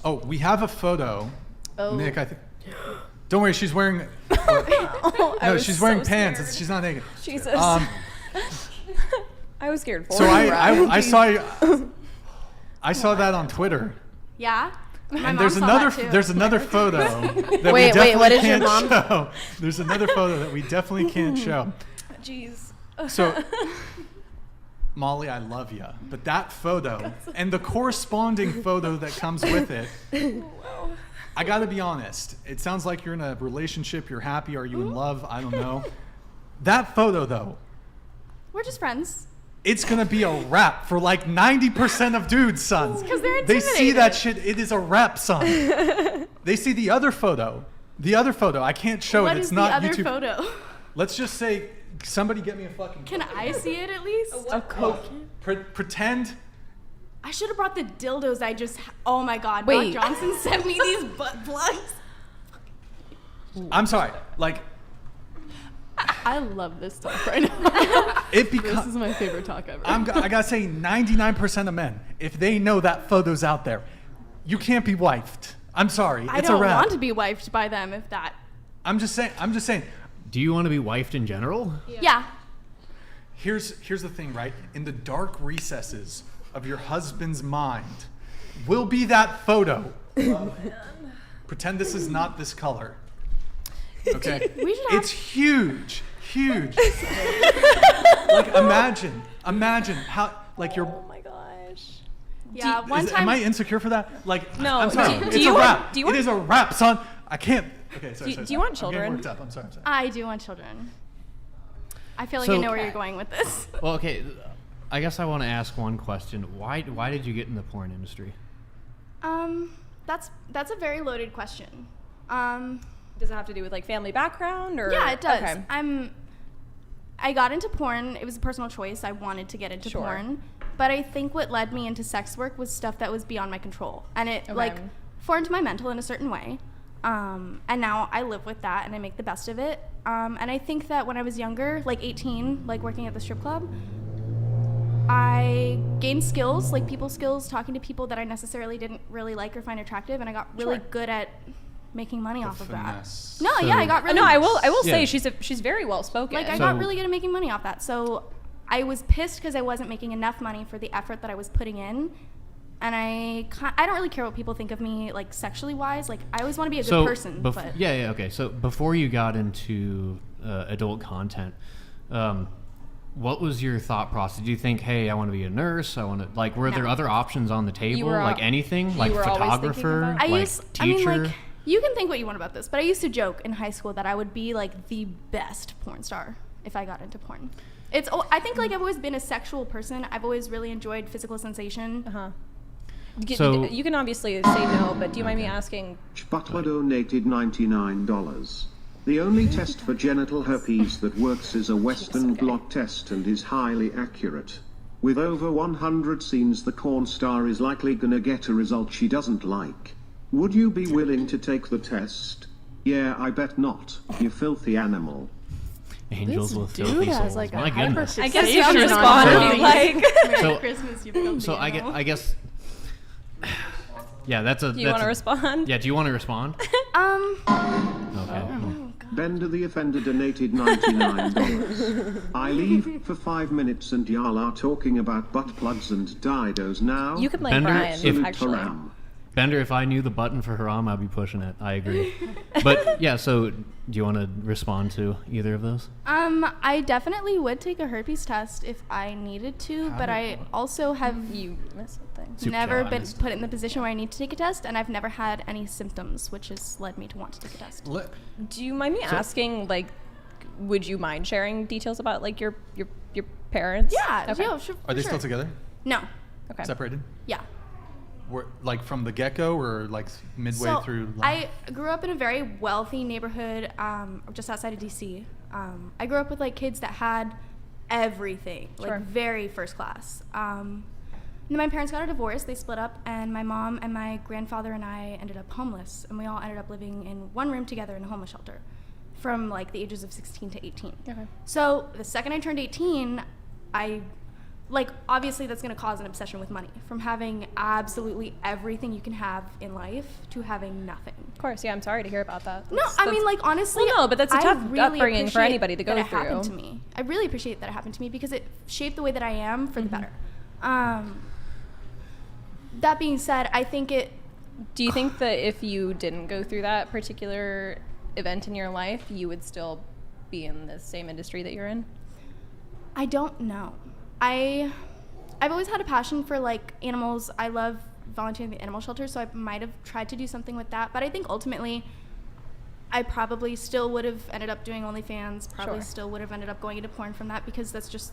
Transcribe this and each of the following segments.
Oh, we have a photo. Oh. Nick, I think. Don't worry, she's wearing. No, she's wearing pants. She's not naked. Jesus. I was scared for So her. I saw that on Twitter. Yeah. My And mom there's saw another that too. there's another photo that we Wait, definitely what is your can't mom? show. There's another photo that we definitely can't show. Jeez. So, Molly, I love you, but that photo and the corresponding photo that comes with it, I gotta be honest. It sounds like you're in a relationship, you're happy, are you in love? I don't know. That photo, though, We're just friends. it's gonna be a wrap for like 90% of dudes, son. 'Cause they're They see that intimidated. shit, it is a wrap, son. They see the other photo. The other photo, I can't show What it. It's is not the other YouTube. photo? Let's just say, somebody get me a fucking. Can I see it at least? A Coke. Pretend. I should have brought the dildos I just. Oh my God! Wait. Doc Johnson sent me these butt plugs. I'm sorry. Like, I love this talk right now. it This becomes. is my favorite talk ever. I gotta say, 99% of men, if they know that photo's out there, you can't be wifed. I'm sorry. I It's don't a wrap. want to be wifed by them if that. I'm just saying. Do you want to be wifed in general? Yeah. Here's the thing, right? In the dark recesses of your husband's mind will be that photo. Pretend this is not this color. Okay? We should have- It's huge. Like imagine how like you're. Oh my gosh. Yeah. One time. Am I insecure for that? Like, No, I'm sorry. do It's you a want- wrap. do you It want- is a wrap, son. I can't. Okay, sorry. Do you want children? I'm getting worked up. I'm sorry. I do want children. I feel like So- I know where you're going with this. Well, okay. I guess I want to ask one question. Why did you get in the porn industry? That's a very loaded question. Does it have to do with like family background or? Yeah, it does. Okay. I got into porn. It was a personal choice. I wanted to get into Sure. porn, but I think what led me into sex work was stuff that was beyond my control, and it Okay. like formed my mental in a certain way. And now I live with that, and I make the best of it. And I think that when I was younger, like 18, like working at the strip club, I gained skills, like people skills, talking to people that I necessarily didn't really like or find attractive, and I got really Sure. good at making money off of that. finesse. No, yeah, I got really. No, I will say Yeah. she's very well spoken. Like I So- got really good at making money off that. So I was pissed because I wasn't making enough money for the effort that I was putting in. And I don't really care what people think of me, like sexually wise. Like I always want to be a good person. But Okay. So before you got into adult content, what was your thought process? Do you think, hey, I want to be a nurse? I want to like. Were there No. other options on the table? were, Like anything? you Like were always thinking photographer? about- I Like used, I mean, teacher? like you can think what you want about this, but I used to joke in high school that I would be like the best porn star if I got into porn. I think like I've always been a sexual person. I've always really enjoyed physical sensation. Uh-huh. So- You can obviously say no, but do you mind me asking? Butler donated $99. The only test for genital herpes that works is a Western blot test and is highly accurate. With over 100 scenes, the corn star is likely gonna get a result she doesn't like. Would you be willing to take the test? Yeah, I bet not, you filthy animal. Angels This with dude filthy has souls. like a My goodness. I guess you can Fixation respond on if you like. Merry So- Christmas, you filthy So animal. I guess. Yeah, that's a. Do you want to respond? Yeah. Do you want to respond? Okay. Bender the Offender donated $99. I leave for 5 minutes and y'all are talking about butt plugs and didos now. You can blame Bender, Brian, Absolute actually. haram. Bender, if I knew the button for Haram, I'd be pushing it. I agree. But yeah, so do you want to respond to either of those? I definitely would take a herpes test if I needed to, but I also have You missed something. Soup never job. been put in the position where I need to take a test, and I've never had any symptoms, which has led me to want to take a test. Do you mind me asking, like, would you mind sharing details about like your parents? Yeah, Okay. yeah, sure. Are they sure. still together? No. Okay. Separated? Yeah. Like from the get-go or like midway So through? I grew up in a very wealthy neighborhood, just outside of DC. I grew up with like kids that had everything, Sure. like very first class. And then my parents got a divorce, they split up, and my mom and my grandfather and I ended up homeless, and we all ended up living in one room together in a homeless shelter from like the ages of 16 to 18. Okay. So the second I turned 18, I like, obviously that's going to cause an obsession with money, from having absolutely everything you can have in life to having nothing. Of course, yeah, I'm sorry to hear about that. No, I mean, like, honestly, Well, no, but that's a I tough really upbringing for appreciate anybody to go that it through. happened to me. I really appreciate that it happened to me because it shaped the way that I am for the better. That being said, I think it. Do you think that if you didn't go through that particular event in your life, you would still be in the same industry that you're in? I don't know. I've always had a passion for like animals. I love volunteering at the animal shelter, so I might have tried to do something with that. But I think ultimately, I probably still would have ended up doing OnlyFans. Probably Sure. still would have ended up going into porn from that because that's just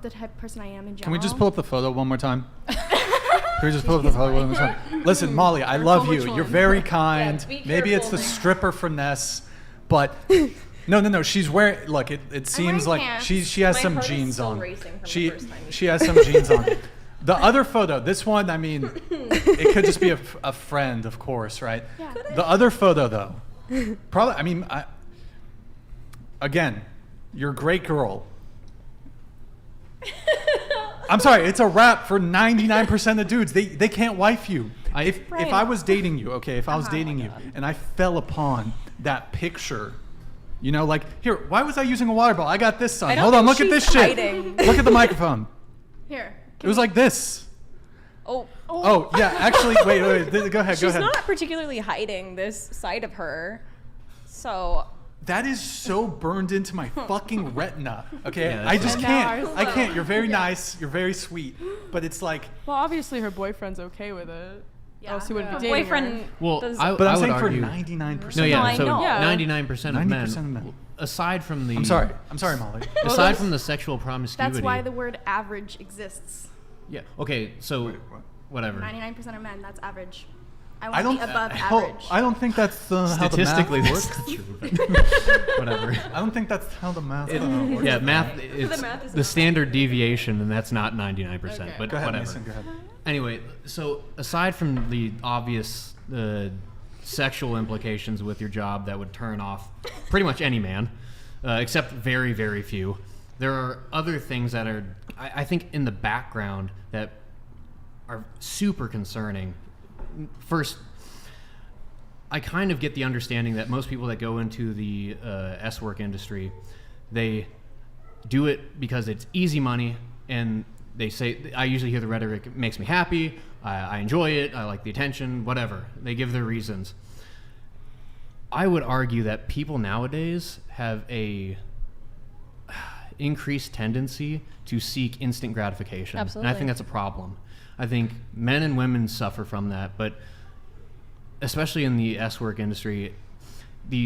the type of person I am in general. Can we just pull up the photo one more time? Can we just pull up the photo one more time? Listen, Molly, I love which you. You're one? very kind. be Maybe it's careful, the man. stripper finesse, but no. She's wearing. Look, it seems wearing like pants. she has My some heart is jeans still on. racing from the She first time you she has some jeans on. The other photo, this one, I mean, it could just be a friend, of course, right? Yeah. The other photo, though, probably. I mean, again, you're a great girl. I'm sorry, it's a wrap for 99% of dudes. They can't wife you. If I was dating you, okay, if I was dating you and I fell upon that picture, you know, like, here, why was I using a water bottle? I got this, son. I don't Hold on, think look at this she's shit. hiding. Look at the microphone. Here. It was like this. Oh, Oh, yeah, actually, wait, go ahead, she's not particularly hiding this side of her. So, That is so burned into my fucking retina. Okay, Yeah, I that's just And now can't. ours- I can't. You're very nice. You're very sweet, but it's like. Well, obviously her boyfriend's okay with it. Yeah. Else he wouldn't Her be dating boyfriend her. Well, does. I But I'm would saying for argue, 99%. no, yeah. I So know. Yeah. 99% of 90% of men. aside from the. I'm sorry, Molly. Aside from the sexual promiscuity. That's why the word average exists. Yeah. Okay. So, Wait, what? whatever. 99% of men, that's average. I I want don't. to be above oh, average. I don't think that's how the Statistically, math that's works. not true. But whatever. I don't think that's how the math works. Yeah, math. It's math is the not standard deviation, and that's not 99%. Okay. But Go ahead, whatever. Mason. Go ahead. Anyway, so aside from the obvious sexual implications with your job that would turn off pretty much any man, except very, very few, there are other things that are, I think, in the background that are super concerning. First, I kind of get the understanding that most people that go into the S-work industry, they do it because it's easy money, and they say, I usually hear the rhetoric, it makes me happy, I enjoy it, I like the attention, whatever. They give their reasons. I would argue that people nowadays have a increased tendency to seek instant gratification. And I Absolutely. think that's a problem. I think men and women suffer from that, but especially in the S-work industry, the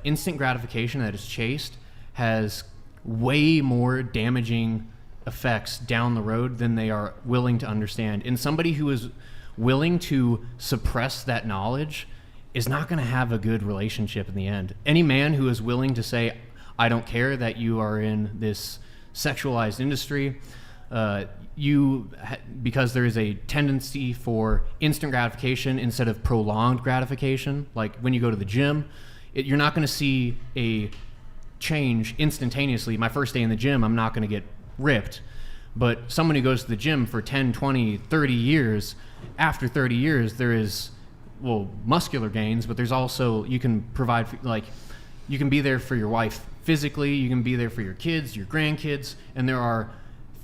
instant gratification that is chased has way more damaging effects down the road than they are willing to understand. And somebody who is willing to suppress that knowledge is not going to have a good relationship in the end. Any man who is willing to say, I don't care that you are in this sexualized industry, because there is a tendency for instant gratification instead of prolonged gratification. Like when you go to the gym, you're not going to see a change instantaneously. My first day in the gym, I'm not going to get ripped. But someone who goes to the gym for 10, 20, 30 years, after 30 years, there is, well, muscular gains, but there's also, you can provide, you can be there for your wife physically, you can be there for your kids, your grandkids, and there are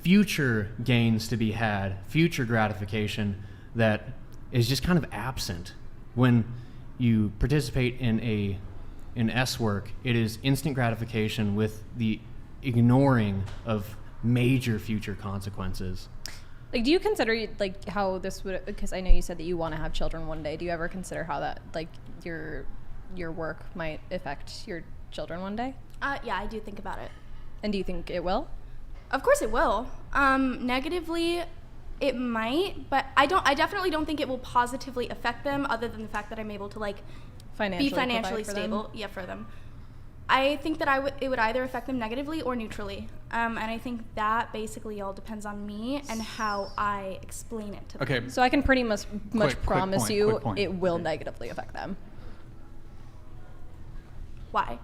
future gains to be had, future gratification that is just kind of absent. When you participate in S-work, it is instant gratification with the ignoring of major future consequences. like, do you consider like how this would? Because I know you said that you want to have children one day. Do you ever consider how that, like, your work might affect your children one day? Yeah, I do think about it. And do you think it will? Of course it will. Negatively, it might, but I definitely don't think it will positively affect them, other than the fact that I'm able to be financially provide for them? stable. Yeah, for them. I think that it would either affect them negatively or neutrally, and I think that basically all depends on me and how I explain it to them. Okay. So I can pretty much Quick promise point, you quick point. it will negatively affect them. Why?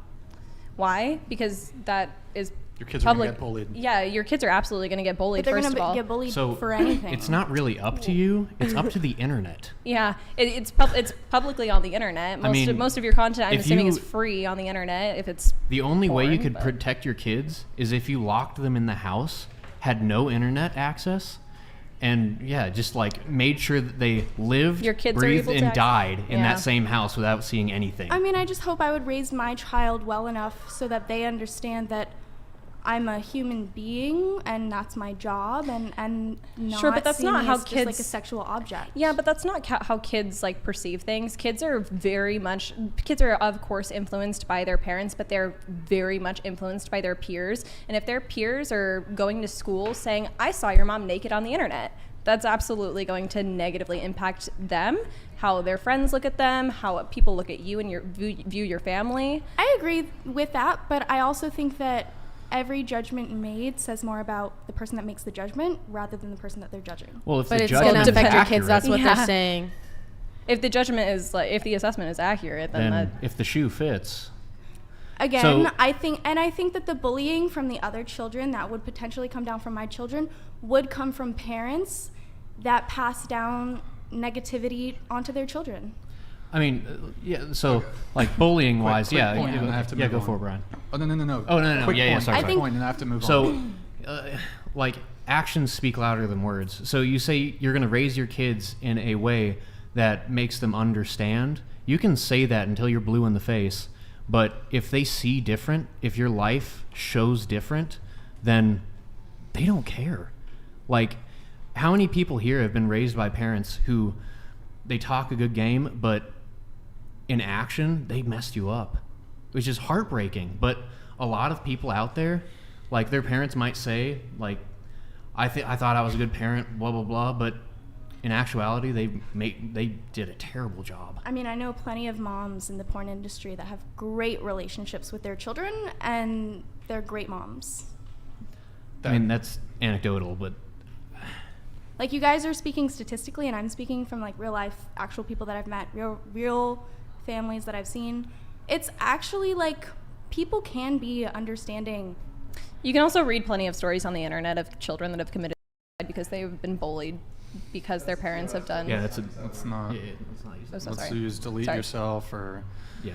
Why? Because that is Your kids are going to get bullied. Yeah, your kids are absolutely going to get bullied. But they're First of gonna all, get bullied So for anything. it's not really up to you. It's up to the internet. yeah, it's publicly on the internet. Most of your content, I'm if assuming, you- is free on the internet. If it's The only way you porn, could but- protect your kids is if you locked them in the house, had no internet access, and just like made sure that they lived, Your kids are breathed, able to and access- died in Yeah. that same house without seeing anything. I mean, I just hope I would raise my child well enough so that they understand that I'm a human being and that's my job, and not Sure, but that's see not me how as just like a kids- sexual object. Yeah, but that's not how kids like perceive things. Kids are of course influenced by their parents, but they're very much influenced by their peers. And if their peers are going to school saying, "I saw your mom naked on the internet," that's absolutely going to negatively impact them, how their friends look at them, how people look at you and view your family. I agree with that, but I also think that every judgment made says more about the person that makes the judgment rather than the person that they're judging. Well, if But the it's judgment going to is affect your accurate, kids. That's what Yeah. they're saying. If the judgment is like, if the assessment is accurate, then then if the shoe fits, Again, So- I think that the bullying from the other children that would potentially come down from my children would come from parents that pass down negativity onto their children. I mean, so like bullying wise, Quick point, and I have to move go on. for it, Brian. Oh, no. Oh, no. Quick Yeah, point. sorry, I sorry. think- Point, and I have to move on. So, like, actions speak louder than words. So you say you're going to raise your kids in a way that makes them understand. You can say that until you're blue in the face, but if they see different, if your life shows different, then they don't care. Like, how many people here have been raised by parents who they talk a good game, but in action, they messed you up, which is heartbreaking. But a lot of people out there, like their parents might say, like, I thought I was a good parent, blah, blah, blah, but in actuality, they did a terrible job. I mean, I know plenty of moms in the porn industry that have great relationships with their children, and they're great moms. I mean, that's anecdotal, but Like, you guys are speaking statistically, and I'm speaking from like real life, actual people that I've met, real families that I've seen. It's actually like people can be understanding. You can also read plenty of stories on the internet of children that have committed suicide because they've been bullied because their parents have done. yeah, Let's not. it's not Oh, so Let's sorry. use delete Sorry. yourself or. yeah.